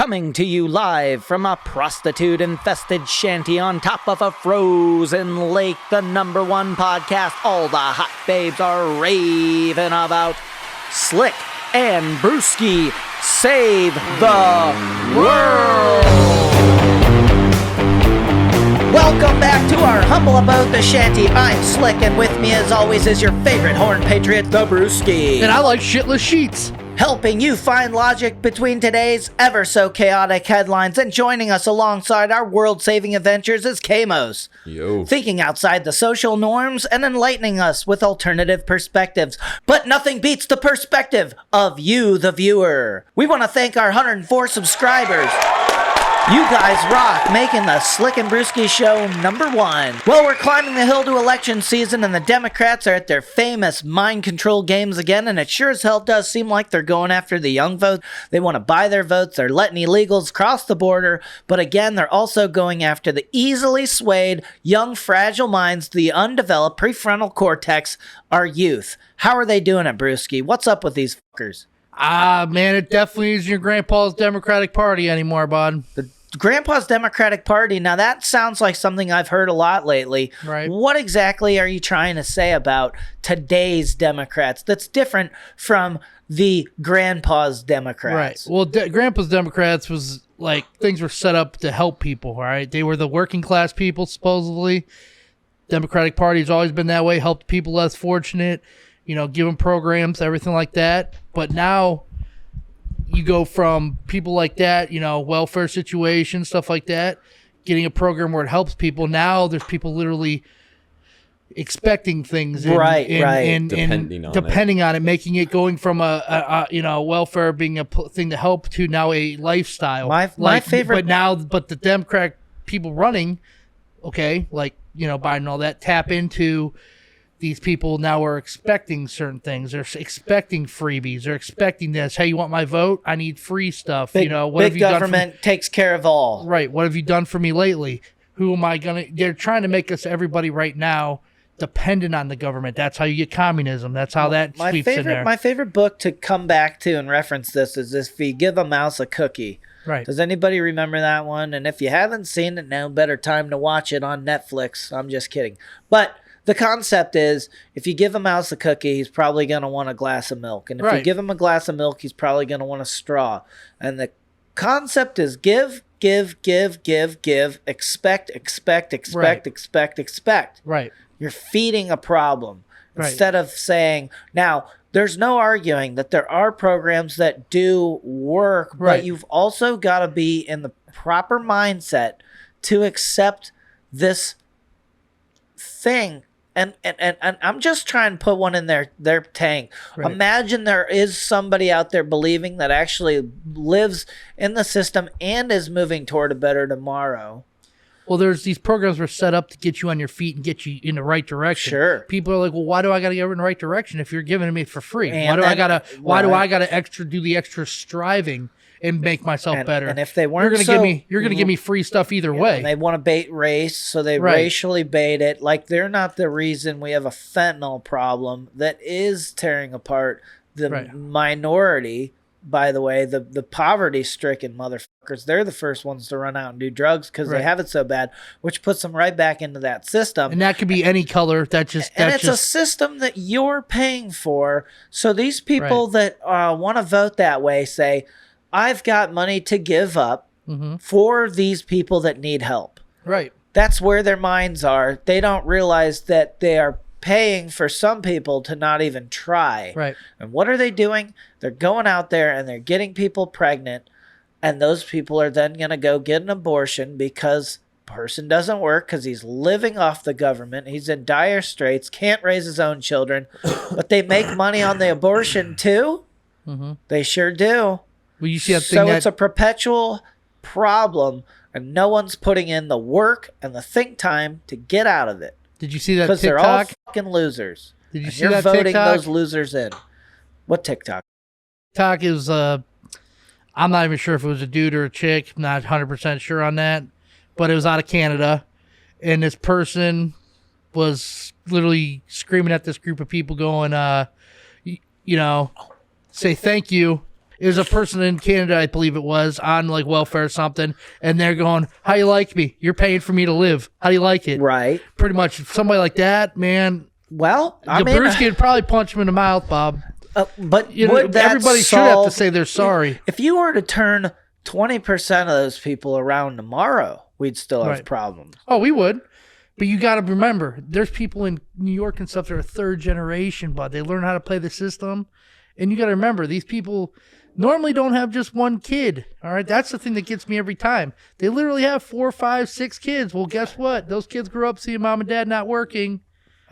Coming to you live from a prostitute-infested shanty on top of a frozen lake, the number one podcast all the hot babes are raving about. Slick and Brewski save the world! Welcome back to our humble abode, the shanty. I'm Slick, and with me as always is your favorite horn patriot, the Brewski. And I like shitless sheets. Helping you find logic between today's ever so chaotic headlines, and joining us alongside our world-saving adventures is Kamos. Yo. Thinking outside the social norms and enlightening us with alternative perspectives. But nothing beats the perspective of you, the viewer. We want to thank our 104 subscribers. You guys rock, making the Slick and Brewski show number one. Well, we're climbing the hill to election season, and the Democrats are at their famous mind control games again, and it sure as hell does seem like they're going after the young vote. They want to buy their votes, they're letting illegals cross the border, but again, they're also going after the easily swayed, young, fragile minds, the undeveloped prefrontal cortex, our youth. How are they doing it, Brewski? What's up with these fuckers? Man, it definitely isn't your grandpa's Democratic Party anymore, bud. The Grandpa's Democratic Party, now that sounds like something I've heard a lot lately. Right. What exactly are you trying to say about today's Democrats that's different from the Grandpa's Democrats? Right. Well, Grandpa's Democrats was like things were set up to help people, all right? They were the working class people, supposedly. Democratic Party's always been that way, helped people less fortunate, give them programs, everything like that. But now you go from people like that, welfare situations, stuff like that, getting a program where it helps people. Now there's people literally expecting things, depending on it, making it going from a welfare being a thing to help to now a lifestyle. My favorite, but the Democratic people running, Biden and all that, tap into. These people now are expecting certain things. They're expecting freebies. They're expecting this. Hey, you want my vote? I need free stuff. Big government takes care of all. Right. What have you done for me lately? Who am I going to... They're trying to make us, everybody right now, dependent on the government. That's how you get communism. That's how that sweeps in there. My favorite book to come back to and reference this is If You Give a Mouse a Cookie. Right. Does anybody remember that one? And if you haven't seen it, no better time to watch it on Netflix. I'm just kidding. But the concept is, if you give a mouse a cookie, he's probably going to want a glass of milk. And if you give him a glass of milk, he's probably going to want a straw. And the concept is give, expect. Right. You're feeding a problem. Instead of saying, now, there's no arguing that there are programs that do work, but you've also got to be in the proper mindset to accept this thing. And I'm just trying to put one in their tank. Right. Imagine there is somebody out there believing that actually lives in the system and is moving toward a better tomorrow. Well, there's these programs were set up to get you on your feet and get you in the right direction. Sure. People are like, well, why do I got to get in the right direction if you're giving it me for free? Why do I got to do the extra striving and make myself better? And if they weren't, you're gonna give me free stuff either way. And they want to bait race, so they racially bait it. Like, they're not the reason we have a fentanyl problem that is tearing apart the minority. By the way, the poverty-stricken motherfuckers, they're the first ones to run out and do drugs because they have it so bad, which puts them right back into that system. And that could be any color. It's a system that you're paying for. So these people that want to vote that way say, I've got money to give up for these people that need help. Right. That's where their minds are. They don't realize that they are paying for some people to not even try. Right. And what are they doing? They're going out there and they're getting people pregnant, and those people are then going to go get an abortion because person doesn't work because he's living off the government. He's in dire straits, can't raise his own children, but they make money on the abortion too. They sure do. Well, you see it's a perpetual problem, and no one's putting in the work and the think time to get out of it. Did you see that TikTok? Because they're all fucking losers. Did you and see you're that voting TikTok? Those losers in. What TikTok? TikTok is, I'm not even sure if it was a dude or a chick. I'm not 100% sure on that. But it was out of Canada. And this person was literally screaming at this group of people going, say thank you It was a person in Canada, I believe it was, on like welfare or something, and they're going, "How you like me? You're paying for me to live. How do you like it?" Right. Pretty much, somebody like that, man. Well, I mean, Brewski would probably punch him in the mouth, Bob. but You know, would that everybody should have to solve- say they're sorry. If you were to turn 20% of those people around tomorrow, we'd still have Right. problems. Oh, we would. But you got to remember, there's people in New York and stuff that are third generation, but they learn how to play the system. And you got to remember, these people normally don't have just one kid. All right. That's the thing that gets me every time. They literally have 4, 5, 6 kids. Well, guess what? Those kids grew up seeing mom and dad not working.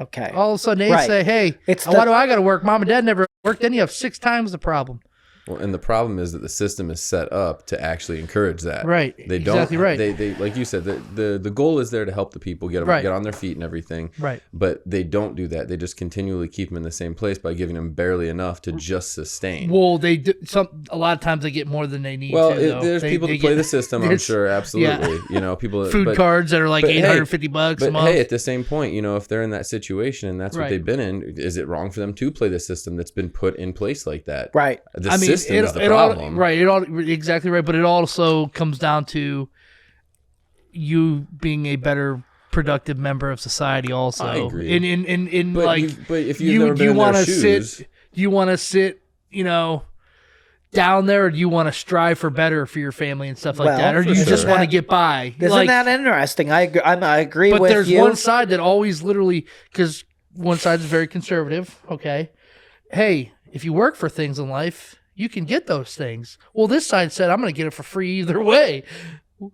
Okay. All of a sudden they Right. say, hey, why do I got to work? Mom and dad never worked. Then you have 6 times the problem. Well, and the problem is that the system is set up to actually encourage that. Right. They don't. Exactly right. They like you said, the goal is there to help the people get Right. get on their feet and everything. Right. But they don't do that. They just continually keep them in the same place by giving them barely enough to just sustain. Well, they do, a lot of times they get more than they need. Well, to, though. there's They- people they to play get- the system. I'm there's- sure, absolutely. yeah. You know, people Food cards that are like but hey, $850 a But month. hey, at the same point, you know, if they're in that situation and that's what Right. they've been in, is it wrong for them to play the system that's been put in place like that? Right. The system is the problem. Right. Exactly right. But it also comes down to you being a better productive member of society also. I agree. In But like, but if you've never been in their wanna shoes, sit, you want to sit, you know, down there, or do you want to strive for better for your family and stuff like Well, that? Or do you for just sure. want to get by? Isn't Like, that interesting? I agree but with there's you. one side that always literally, because one side is very conservative. Okay. Hey, if you work for things in life, you can get those things. Well, this side said, I'm going to get it for free either way.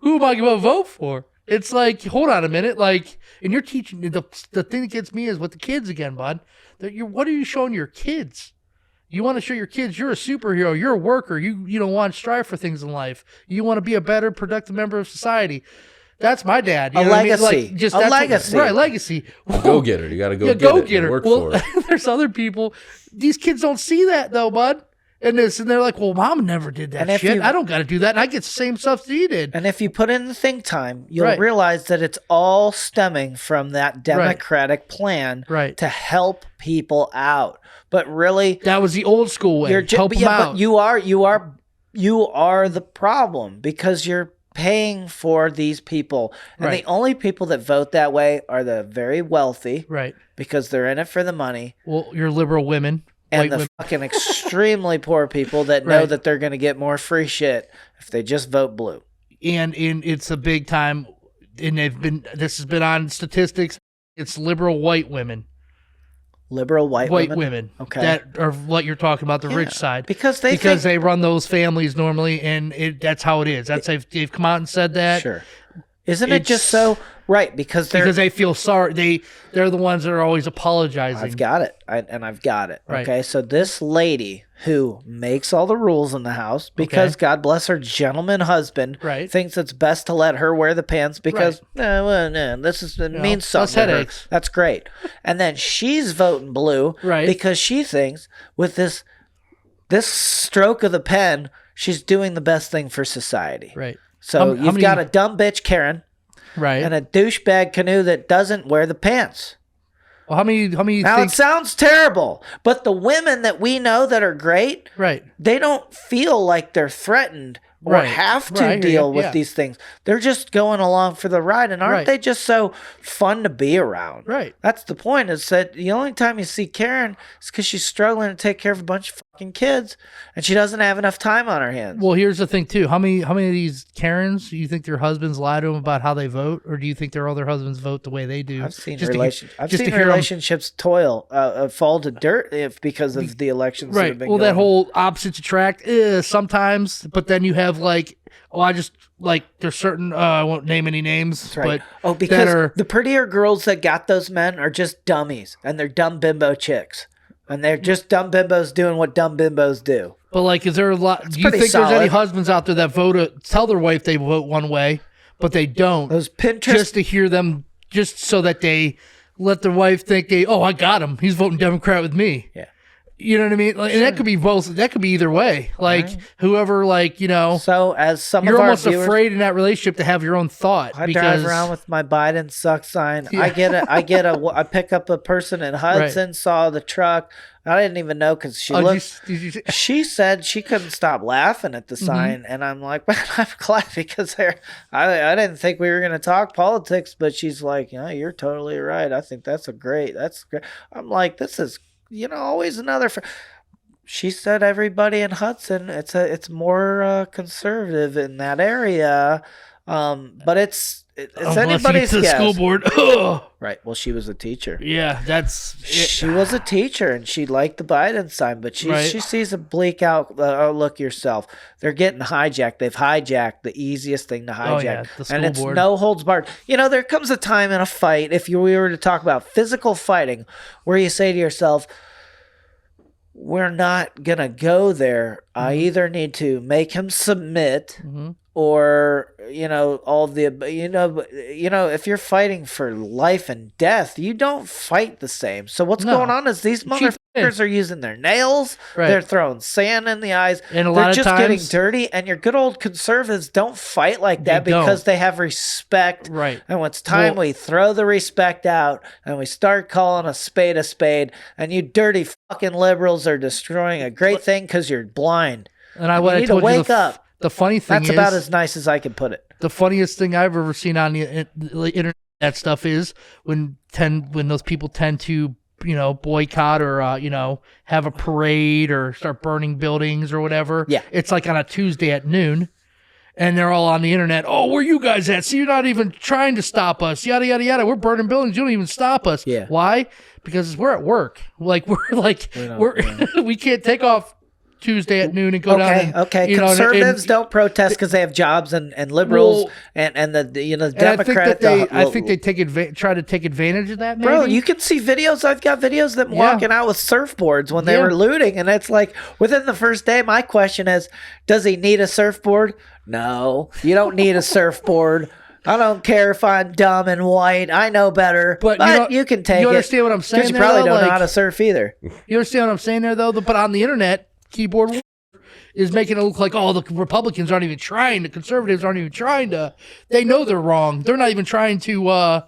Who am I going to vote for? It's like, hold on a minute. Like, and you're teaching, the thing that gets me is with the kids again, bud. What are you showing your kids? You want to show your kids you're a superhero, you're a worker, you don't want to strive for things in life. You want to be a better, productive member of society. That's my dad. You A know what I mean? legacy. Like, just A that's legacy. Right, legacy. go get her. You got to go Yeah, get go it get and her. work Well, for it. there's other people. These kids don't see that though, bud. And they're like, well, mom never did that And if shit. you- I don't got to do that. And I get the same stuff that he did. And if you put in the think time, you'll Right. realize that it's all stemming from that democratic plan Right. to help people out. But really, That was the old school way. you're just Help them out. but you are the problem because you're paying for these people. And Right. the only people that vote that way are the very wealthy Right. because they're in it for the money. Well, you're liberal women. And white the women. fucking extremely poor people that know Right. that they're going to get more free shit if they just vote blue. And it's a big time. And this has been on statistics. It's liberal white women. Liberal white Women. Okay. That are what you're talking about, the Yeah, rich side. because they they run those families normally, and that's how it is. They've come out and said that. Sure. Isn't it just It's- so right? Because They feel sorry. They're the ones that are always apologizing. I've got it. I've got it. Right. Okay. So this lady who makes all the rules in the house because Okay. God bless her gentleman husband Right. thinks it's best to let her wear the pants because no, this is it means less something. to her. headaches. That's great. And then she's voting blue Right. because she thinks with this stroke of the pen, she's doing the best thing for society. Right. So How you've many- got a dumb bitch Karen Right. and a douchebag Canoe that doesn't wear the pants. Well, how many Now think? it sounds terrible, but the women that we know that are great, Right. they don't feel like they're threatened or Right. have to Right, I hear deal you. with Yeah. these things. They're just going along for the ride, and aren't Right. they just so fun to be around? Right. That's the point. Is that the only time you see Karen is because she's struggling to take care of a bunch of fucking kids, and she doesn't have enough time on her hands. Well, here's the thing too. How many of these Karens do you think their husbands lie to them about how they vote, or do you think their other husbands vote the way they do? I've seen Just to hear 'em- relationships fall to dirt because of the elections that have Right. been Well, going that whole opposites attract sometimes, but then you have like, I just like there's certain I won't name any names, Right. but Because that are the prettier girls that got those men are just dummies, and they're dumb bimbo chicks, and they're just dumb bimbos doing what dumb bimbos do. but like, is there a lot? Do you pretty think there's any solid. husbands out there that tell their wife they vote one way, but they don't, Those Pinterest, just to hear them, just so that they let their wife think I got him. He's voting Democrat with me. yeah. You know what I mean? Like, and that could be both. That could be either way. Like whoever, like, you know. So as some you're of our almost viewers, afraid in that relationship to have your own thought. I drive around with my Biden sucks sign. I pick up a person in Hudson, saw the truck. I didn't even know because she said she couldn't stop laughing at the sign, and I'm like, man, I'm glad because I didn't think we were going to talk politics, but she's like, you're totally right. I think that's great. I'm like, this is, always another. She said everybody in Hudson, it's more conservative in that area, but it's anybody's guess. The school board. Right. Well, she was a teacher. Yeah, she was a teacher, and she liked the Biden sign, but she sees a bleak out. Look yourself. They're getting hijacked. They've hijacked the easiest thing to hijack, the school and it's board. no holds barred. There comes a time in a fight, if we were to talk about physical fighting, where you say to yourself, we're not going to go there. I either need to make him submit or, all the, if you're fighting for life and death, you don't fight the same. So what's going on is these motherfuckers are using their nails. Right. They're throwing sand in the eyes. And they're just getting dirty. And your good old conservatives don't fight like that because they have respect. Right. And when it's time, we throw the respect out and we start calling a spade. And you dirty fucking liberals are destroying a great thing because you're blind. And I need to wake up. The funny thing That's about as nice as I can put it. The funniest thing I've ever seen on the internet stuff is when those people tend to, boycott or, have a parade or start burning buildings or whatever. Yeah. It's like on a Tuesday at noon. And they're all on the internet. Oh, where you guys at? See, you're not even trying to stop us. Yada, yada, yada. We're burning buildings. You don't even stop us. Yeah. Why? Because we're at work. Like, we can't take off Tuesday at noon and go down. Okay. Conservatives don't protest because they have jobs, and liberals and the Democrats. I think they try to take advantage of that. Maybe. Bro, you can see videos. I've got videos of them walking out with surfboards when they were looting, and it's like within the first day. My question is, does he need a surfboard? No, you don't need a surfboard. I don't care if I'm dumb and white. I know better. But you can take it. You understand what I'm saying? Because you probably don't know how to surf either. You understand what I'm saying there, though? But on the internet, keyboard is making it look like, the Republicans aren't even trying. The conservatives aren't even trying to. They know they're wrong. They're not even trying to,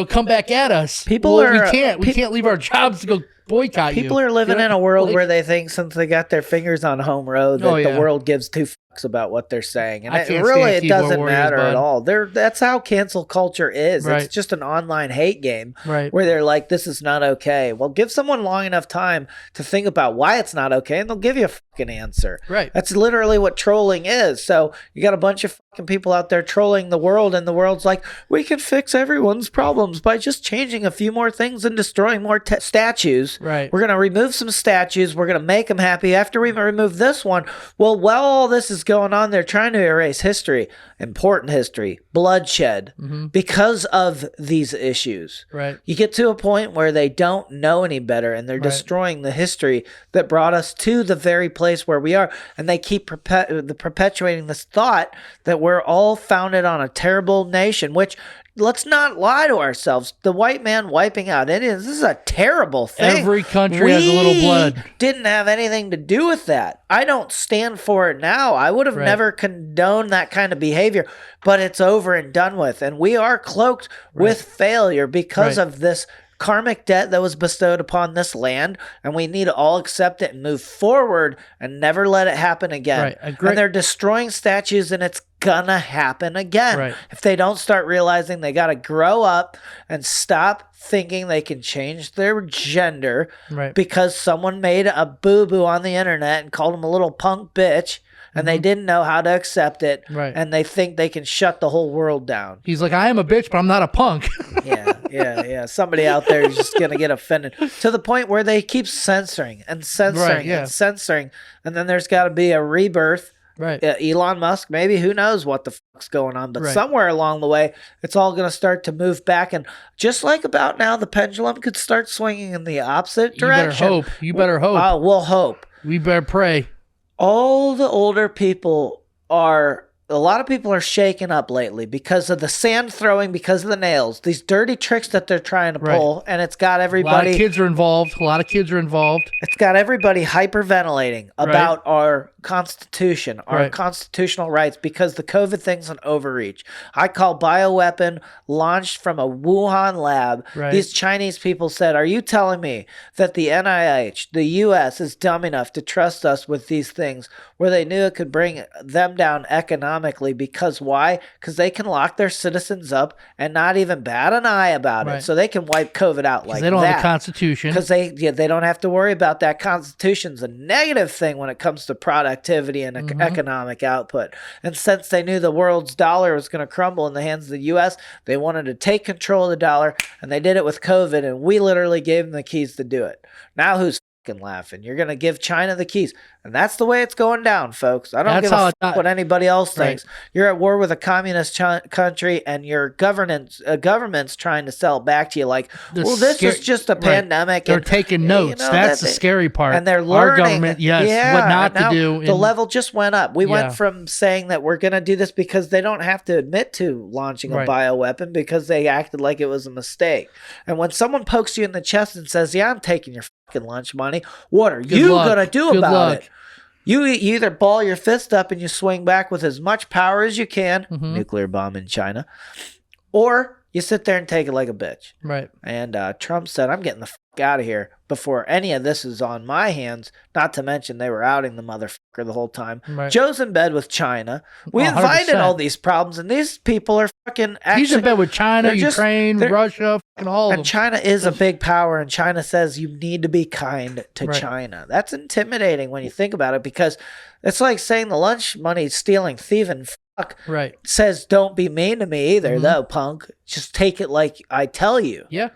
come back at us. We can't leave our jobs to go boycott People are living in a world where they think since they got their fingers on home road that the world gives two fucks about what they're saying. And it doesn't matter at all. That's how cancel culture is. Right. It's just an online hate game where they're like, this is not okay. Well, give someone long enough time to think about why it's not okay, and they'll give you a fucking answer. Right. That's literally what trolling is. So you got a bunch of fucking people out there trolling the world, and the world's like, we can fix everyone's problems by just changing a few more things and destroying more statues. Right. We're going to remove some statues. We're going to make them happy. After we remove this one, while all this is going on, they're trying to erase history, important history, bloodshed, because of these issues. Right. You get to a point where they don't know any better, and they're destroying the history that brought us to the very place where we are, and they keep perpetuating this thought that we're all founded on a terrible nation, which, let's not lie to ourselves. The white man wiping out Indians, this is a terrible thing. Every country has a little blood. Didn't have anything to do with that. I don't stand for it now. I would have never condoned that kind of behavior, but it's over and done with. And we are cloaked with failure because of this karmic debt that was bestowed upon this land, and we need to all accept it and move forward and never let it happen again. And they're destroying statues, and it's gonna happen again. If they don't start realizing they gotta grow up and stop thinking they can change their gender because someone made a boo-boo on the internet and called them a little punk bitch, and they didn't know how to accept it, and they think they can shut the whole world down. He's like, I am a bitch, but I'm not a punk. Yeah. Somebody out there is just going to get offended to the point where they keep censoring and censoring and censoring, and then there's got to be a rebirth. Elon Musk, maybe, who knows what the fuck's going on, but somewhere along the way, it's all going to start to move back, and just like about now, the pendulum could start swinging in the opposite direction. You better hope. We'll hope. We better pray. All the older people are a lot of people are shaken up lately because of the sand throwing, because of the nails, these dirty tricks that they're trying to pull, and it's got A lot everybody. of kids are involved. It's got everybody hyperventilating about our Constitution, our constitutional rights, because the COVID thing's an overreach. I call bioweapon launched from a Wuhan lab. These Chinese people said, "Are you telling me that the NIH, the U.S., is dumb enough to trust us with these things where they knew it could bring them down economically? Because why? Because they can lock their citizens up and not even bat an eye about it. So they can wipe COVID out like that. They don't have a constitution. Because they don't have to worry about that. Constitution's a negative thing when it comes to productivity and economic output. And since they knew the world's dollar was going to crumble in the hands of the U.S., they wanted to take control of the dollar, and they did it with COVID, and we literally gave them the keys to do it. Now who's fucking laughing? You're going to give China the keys. And that's the way it's going down, folks. I don't give a fuck what anybody else thinks. You're at war with a communist country, and your government's trying to sell it back to you like, well, this is just a pandemic. They're taking notes. That's the scary part. And they're learning. Our government, what not to do. The level just went up. We went from saying that we're going to do this because they don't have to admit to launching a bioweapon because they acted like it was a mistake. And when someone pokes you in the chest and says, yeah, I'm taking your fucking lunch money, what are you going to do about it? You either ball your fist up and you swing back with as much power as you can, nuclear bomb in China, or you sit there and take it like a bitch. Right. And Trump said, I'm getting the fuck out of here before any of this is on my hands, not to mention they were outing the motherfucker the whole time. Joe's in bed with China. We invited all these problems, and these people are fucking actually... He's in bed with China, Ukraine, Russia, fucking all of them. And China is a big power, and China says you need to be kind to China. That's intimidating when you think about it, because it's like saying the lunch money stealing, thieving fuck says don't be mean to me either, though, punk. Just take it like I tell you. Yeah.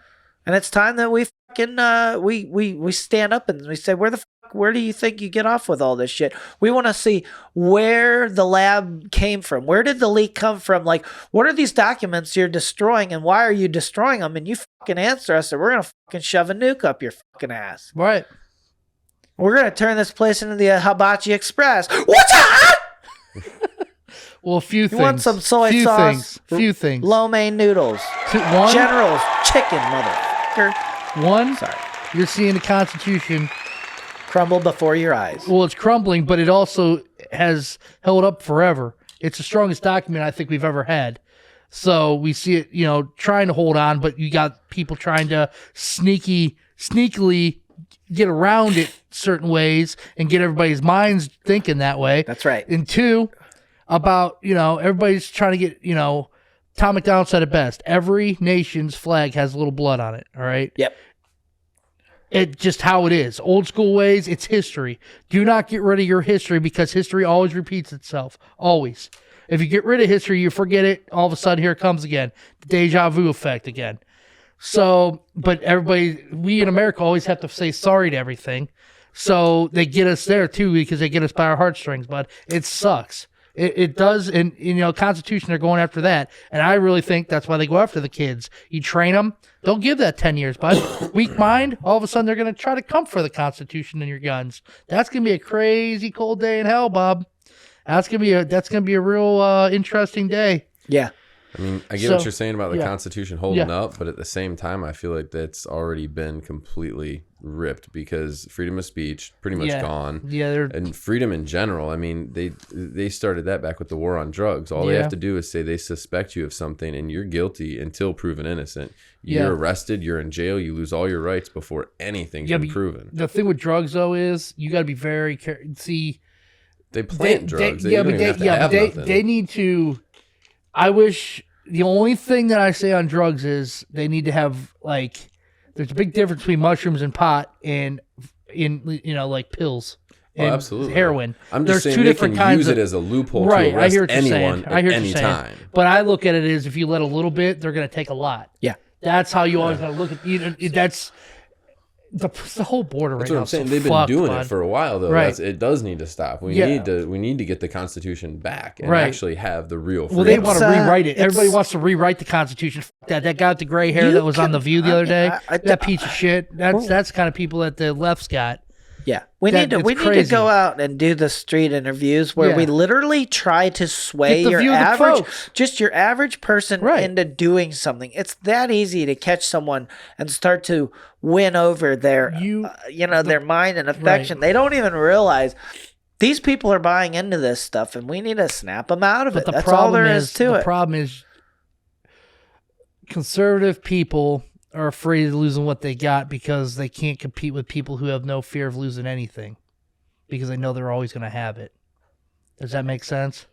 And it's time that we fucking we stand up and we say, where do you think you get off with all this shit? We want to see where the lab came from. Where did the leak come from? Like, what are these documents you're destroying, and why are you destroying them? And you fucking answer us, or we're gonna fucking shove a nuke up your fucking ass. Right. We're gonna turn this place into the Hibachi Express. What's up? Well, a few things. You want some soy sauce? Few things. Lo mein noodles. One, General's chicken, motherfucker. One, you're seeing the Constitution crumble before your eyes. Well, it's crumbling, but it also has held up forever. It's the strongest document I think we've ever had. So we see it, trying to hold on, but you got people trying to sneakily get around it certain ways and get everybody's minds thinking that way. That's right. And two, about, everybody's trying to get, Tom McDonald said it best. Every nation's flag has a little blood on it. All right. Yep. It's just how it is. Old school ways, it's history. Do not get rid of your history, because history always repeats itself. Always. If you get rid of history, you forget it. All of a sudden, here it comes again. The deja vu effect again. So, but we in America always have to say sorry to everything. So they get us there too, because they get us by our heartstrings, but it sucks. It does, and Constitution, they're going after that, and I really think that's why they go after the kids. You train them, don't give that 10 years, bud. Weak mind, all of a sudden they're going to try to come for the Constitution and your guns. That's going to be a crazy cold day in hell, Bob. That's going to be a real interesting day. Yeah. I mean, I get what you're saying about the Constitution holding up, but at the same time, I feel like that's already been completely ripped, because freedom of speech pretty much gone. Yeah, and freedom in general. I mean, they started that back with the war on drugs. All they have to do is say they suspect you of something, and you're guilty until proven innocent. You're arrested. You're in jail. You lose all your rights before anything's been proven. The thing with drugs, though, is you got to be very careful. See, they plant drugs. They need to. I wish the only thing that I say on drugs is they need to have, like, there's a big difference between mushrooms and pot and like pills and absolutely. Heroin. I'm just there's saying they can use it as a loophole to arrest anyone at any time. But I look at it as, if you let a little bit, they're going to take a lot. Yeah. That's how you always got to look at that's the whole border That's right what now. I'm saying. So they've been doing it for a while, though. Right. It does need to stop. We need to get the Constitution back and actually have the real freedom. Well, they want to rewrite it. Everybody wants to rewrite the Constitution. That guy with the gray hair that was on The View the other day, that piece of shit. That's the kind of people that the left's got. Yeah, we need to go out and do the street interviews where we literally try to sway your average person into doing something. It's that easy to catch someone and start to win over their their mind and affection. They don't even realize these people are buying into this stuff, and we need to snap them out of it. That's all there is to it. The problem is conservative people are afraid of losing what they got because they can't compete with people who have no fear of losing anything because they know they're always going to have it. Does that make sense?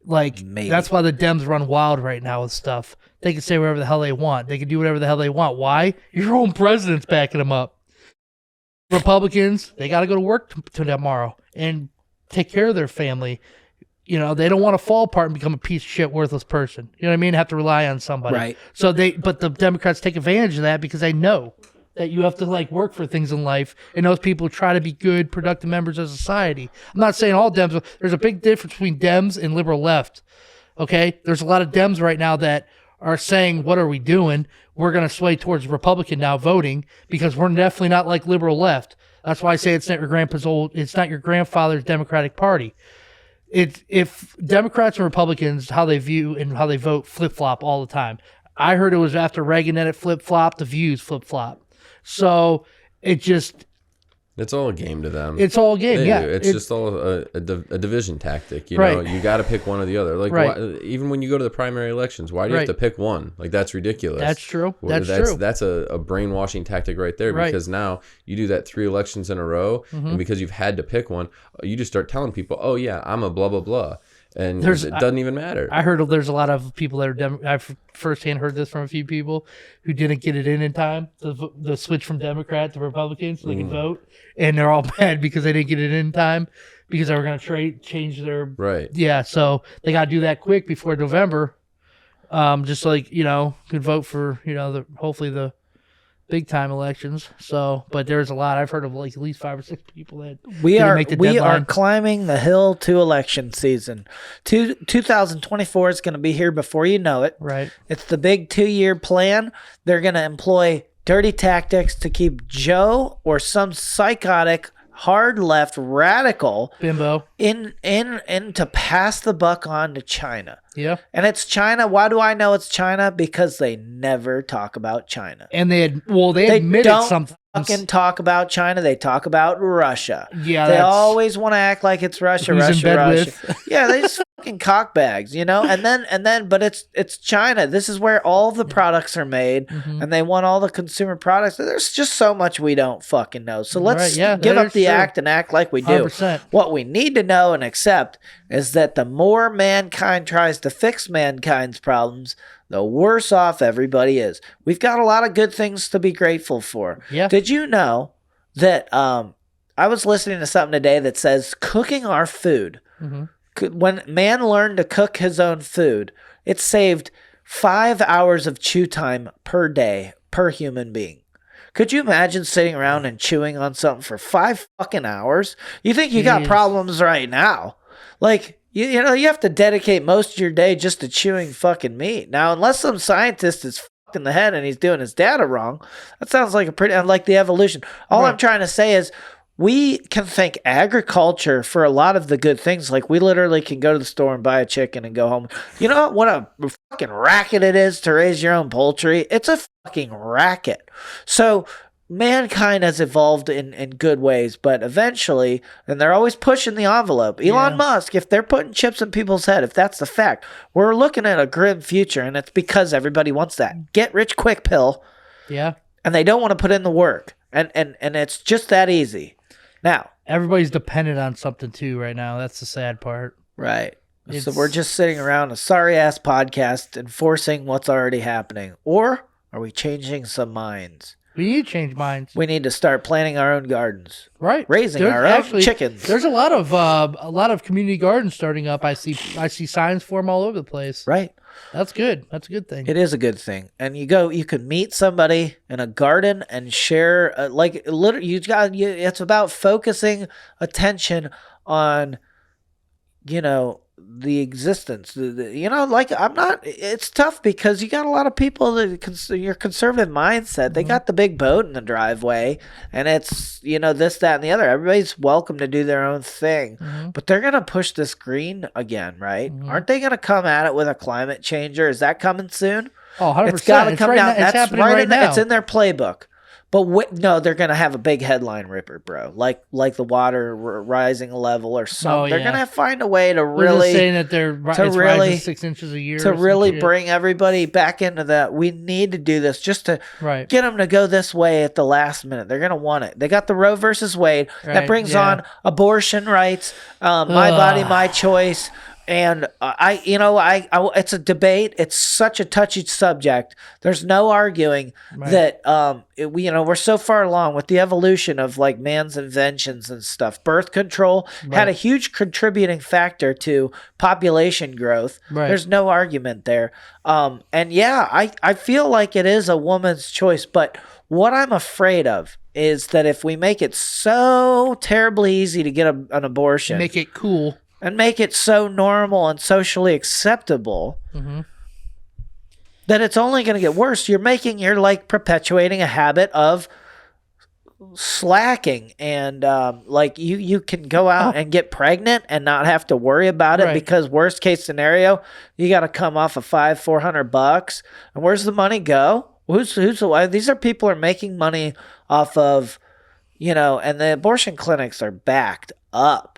Like, maybe. That's why the Dems run wild right now with stuff. They can say whatever the hell they want. They can do whatever the hell they want. Why? Your own president's backing them up. Republicans, they got to go to work tomorrow and take care of their family. You know, they don't want to fall apart and become a piece of shit, worthless person. You know what I mean? Have to rely on somebody. Right. But the Democrats take advantage of that because they know that you have to work for things in life, and those people try to be good, productive members of society. I'm not saying all Dems. There's a big difference between Dems and liberal left. Okay? There's a lot of Dems right now that are saying, what are we doing? We're going to sway towards Republican now voting because we're definitely not like liberal left. That's why I say it's not your grandfather's Democratic Party. If Democrats and Republicans, how they view and how they vote flip-flop all the time. I heard it was after Reagan that it flip-flopped, the views flip-flop. So it just... It's all a game to them. It's all a game, yeah. It's just all a division tactic. You know, you got to pick one or the other. Why, even when you go to the primary elections, why do you have to pick one? That's ridiculous. That's true. That's a brainwashing tactic right there because now you do that 3 elections in a row, and because you've had to pick one, you just start telling people, oh, yeah, I'm a blah, blah, blah. And it doesn't even matter. I heard there's a lot of people that are I've firsthand heard this from a few people who didn't get it in time, the switch from Democrat to Republican so they can vote. And they're all mad because they didn't get it in time because they were going to change their... Right. Yeah, so they got to do that quick before November. Just could vote for, hopefully the big time elections. So, but there's a lot. I've heard of at least 5 or 6 people that we are climbing the hill to election season. 2024 is going to be here before you know it. Right. It's the big 2-year plan. They're going to employ dirty tactics to keep Joe or some psychotic hard left radical bimbo in to pass the buck on to China. Yeah. And it's China. Why do I know it's China? Because they never talk about China. And they admitted something. Fucking talk about China. They talk about Russia. Yeah. They always want to act like it's Russia. Yeah, they just fucking cockbags, And then but it's China. This is where all the products are made, and they want all the consumer products. There's just so much we don't fucking know. So let's give up the act and act like we do. 100%. What we need to know and accept is that the more mankind tries to fix mankind's problems, the worse off everybody is. We've got a lot of good things to be grateful for. Yeah. Did you know that I was listening to something today that says cooking our food, when man learned to cook his own food, it saved 5 hours of chew time per day per human being. Could you imagine sitting around and chewing on something for 5 fucking hours? You think you got problems right now. You have to dedicate most of your day just to chewing fucking meat. Now, unless some scientist is fucking the head and he's doing his data wrong, that sounds like like the evolution. All I'm trying to say is we can thank agriculture for a lot of the good things. Like we literally can go to the store and buy a chicken and go home. You know what a fucking racket it is to raise your own poultry? It's a fucking racket. So mankind has evolved in good ways, but eventually, and they're always pushing the envelope. Elon Musk, if they're putting chips in people's head, if that's the fact, we're looking at a grim future, and it's because everybody wants that get-rich-quick pill. Yeah. And they don't want to put in the work. And it's just that easy. Now, everybody's dependent on something too right now. That's the sad part. Right. So we're just sitting around a sorry-ass podcast enforcing what's already happening. Or are we changing some minds? We need to change minds. We need to start planting our own gardens. Right. Raising our own chickens. There's a lot of community gardens starting up. I see signs for them all over the place. Right. That's good. That's a good thing. It is a good thing. And you can meet somebody in a garden and share it's about focusing attention on the existence. Like I'm not. It's tough because you got a lot of people that your conservative mindset. They got the big boat in the driveway, and it's this, that, and the other. Everybody's welcome to do their own thing, but they're gonna push this green again, right? Aren't they gonna come at it with a climate changer? Is that coming soon? Oh, 100%. It's got to come right down. now, it's That's happening right now. It's in their playbook. But no, they're gonna have a big headline ripper, bro. Like the water rising level or something. Oh, they're yeah. gonna find a way to They're really just saying that it's rising 6 inches a year. to really bring everybody back into that. We need to do this just to get them to go this way at the last minute. They're gonna want it. They got the Roe versus Wade that brings on abortion rights, my body, my choice. And it's a debate. It's such a touchy subject. There's no arguing that we're so far along with the evolution of like man's inventions and stuff. Birth control had a huge contributing factor to population growth. There's no argument there. I feel like it is a woman's choice, but what I'm afraid of is that if we make it so terribly easy to get an abortion, make it cool. And make it so normal and socially acceptable that it's only going to get worse. You're like perpetuating a habit of slacking, and you can go out and get pregnant and not have to worry about it because worst case scenario, you got to come off of $400, and where's the money go? These are people are making money off of, and the abortion clinics are backed up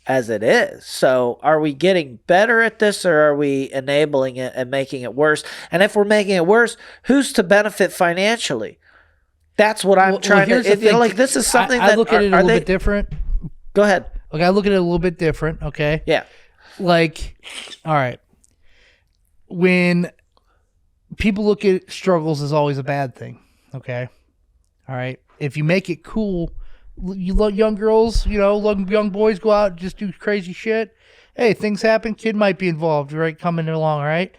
as it is. So are we getting better at this, or are we enabling it and making it worse? And if we're making it worse, who's to benefit financially? That's what I'm trying to. This is something I look at it a little bit different. Go ahead. Okay, I look at it a little bit different. Okay. Yeah. Like, all right. When people look at struggles as always a bad thing. Okay. All right. If you make it cool, you let young girls, young boys go out and just do crazy shit. Hey, things happen. Kid might be involved, right? Coming along, right?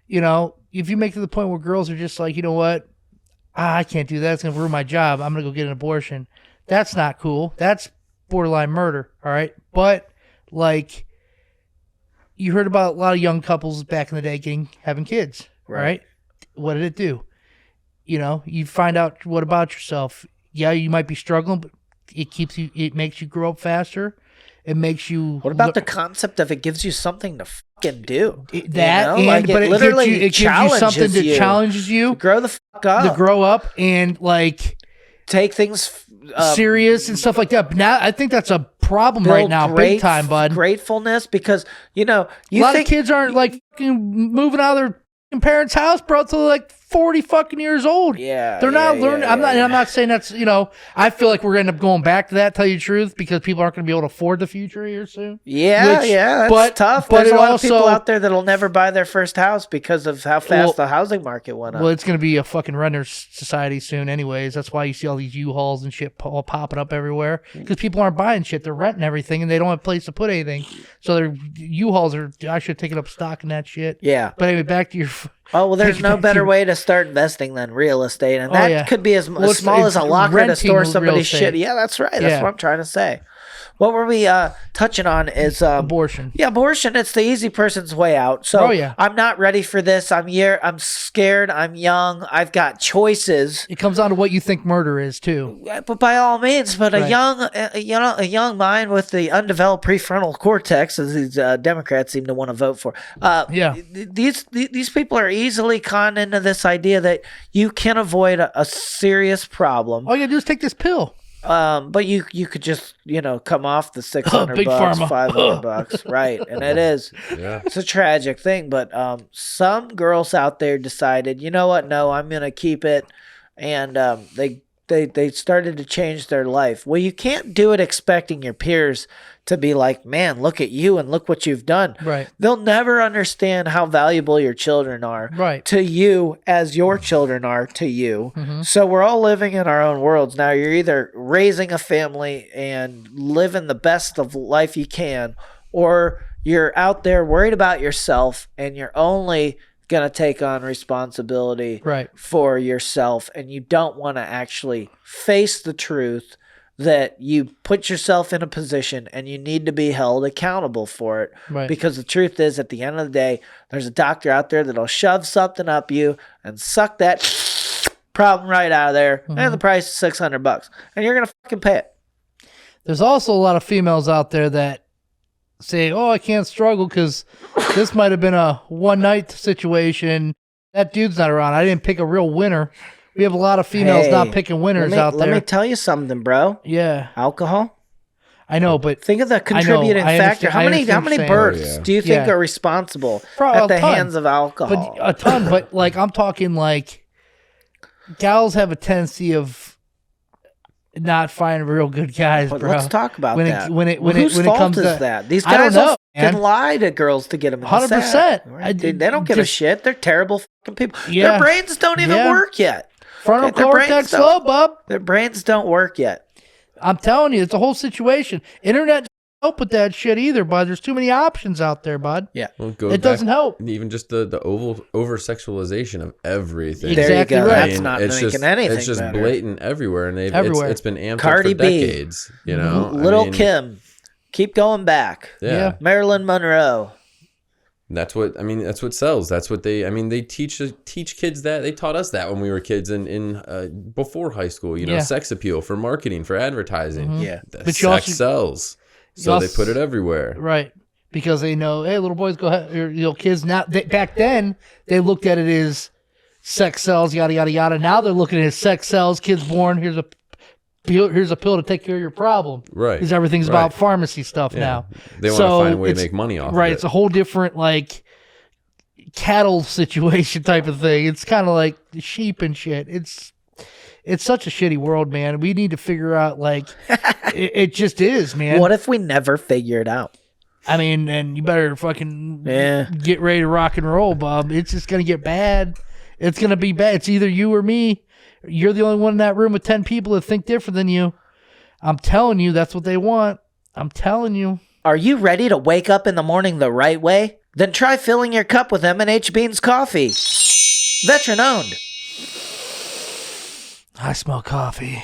If you make it to the point where girls are just like, you know what? I can't do that. It's going to ruin my job. I'm going to go get an abortion. That's not cool. That's borderline murder, all right? But, like, you heard about a lot of young couples back in the day having kids, right? What did it do? You find out what about yourself. Yeah, you might be struggling, but it makes you grow up faster. It makes you. What about the concept of it gives you something to fucking do? But it literally gives you something that challenges you to grow the fuck up, to grow up and like take things serious and stuff like that. But now I think that's a problem right now, big time, bud. Gratefulness, because a lot of kids aren't like moving out of their parents' house, bro, till like 40 fucking years old. Yeah. They're not learning. I'm not saying that's, I feel like we're going to end up going back to that, tell you the truth, because people aren't going to be able to afford the future here soon. Yeah. That's tough. But there's a lot of people out there that'll never buy their first house because of how fast the housing market went up. Well, it's going to be a fucking renter's society soon anyways. That's why you see all these U-Hauls and shit all popping up everywhere, because people aren't buying shit. They're renting everything and they don't have a place to put anything. So their U-Hauls I should take it up stock in that shit. Yeah. But anyway, back to your... Oh, well, there's no better way to start investing than real estate. And that could be as small as a locker to store somebody's shit. Yeah, that's right. That's what I'm trying to say. What were we touching on is... abortion. Yeah, abortion. It's the easy person's way out. So I'm not ready for this. I'm scared. I'm young. I've got choices. It comes down to what you think murder is, too. But by all means, a young mind with the undeveloped prefrontal cortex, as these Democrats seem to want to vote for. These people are easily conned into this idea that you can avoid a serious problem. All you gotta do is take this pill. But you could just come off the $600, $500, right? And it is, it's a tragic thing. But some girls out there decided, you know what? No, I'm gonna keep it, and they started to change their life. Well, you can't do it expecting your peers to be like, man, look at you and look what you've done. Right. They'll never understand how valuable your children are to you as your children are to you. Mm-hmm. So we're all living in our own worlds. Now you're either raising a family and living the best of life you can, or you're out there worried about yourself and you're only going to take on responsibility for yourself, and you don't want to actually face the truth that you put yourself in a position and you need to be held accountable for it. Right. Because the truth is, at the end of the day, there's a doctor out there that'll shove something up you and suck that problem right out of there, and the price is $600, and you're gonna fucking pay it. There's also a lot of females out there that say, "Oh, I can't struggle because this might have been a one-night situation. That dude's not around. I didn't pick a real winner." We have a lot of females not picking winners out there. Let me tell you something, bro. Yeah. Alcohol. I know, but think of the contributing factor. How many births do you think are responsible at the hands of alcohol? But a ton. But like, I'm talking like, gals have a tendency of not finding real good guys, bro. Let's talk about that. Whose fault is that? These guys will fucking lie to girls to get them in the 100%. Right? They don't give a shit. They're terrible fucking people. Yeah. Their brains don't even work yet. Frontal cortex slow, bub. Their brains don't work yet. I'm telling you, it's a whole situation. Internet doesn't help with that shit either, bud. There's too many options out there, bud. Yeah. Well, it doesn't help. Even just the over-sexualization of everything. Exactly there you go. Right. That's not making anything It's just better. blatant everywhere, and it's been amped Cardi up for decades. You know, Little Kim, keep going back. Yeah. Marilyn Monroe. That's what sells. That's what they teach kids that. They taught us that when we were kids in before high school, sex appeal for marketing, for advertising. Yeah. But sex sells. So they put it everywhere. Right. Because they know, hey, little boys, go ahead. Kids now, back then they looked at it as sex sells, yada yada yada. Now they're looking at it as sex sells, kids born, here's a pill to take care of your problem. Right. Because everything's about pharmacy stuff now. They want to find a way to make money off of it. It's a whole different, like, cattle situation type of thing. It's kind of like sheep and shit. It's such a shitty world, man. We need to figure out, like, it just is, man. What if we never figure it out? I mean, and you better fucking get ready to rock and roll, Bob. It's just going to get bad. It's going to be bad. It's either you or me. You're the only one in that room with 10 people that think different than you. I'm telling you, that's what they want. I'm telling you. Are you ready to wake up in the morning the right way? Then try filling your cup with M&H Beans coffee. Veteran owned. I smell coffee.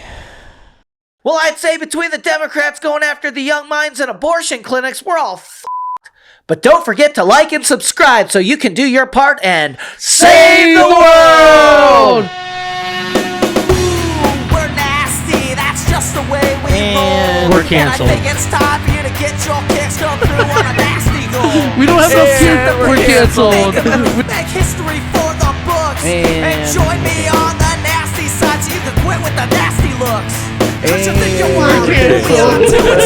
Well, I'd say between the Democrats going after the young minds and abortion clinics, we're all f***ed. But don't forget to like and subscribe so you can do your part and save the world! Just the way we roll. We're canceled. I think it's time for you to get your kicks come through on a nasty goal. We don't have enough kids. We're canceled. Make history for the books. And join me on the nasty side so you can quit with the nasty looks. Cause you think you're wild. It's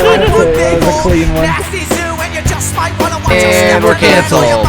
like one big old nasty zoo and you just might want to watch us. And we're canceled.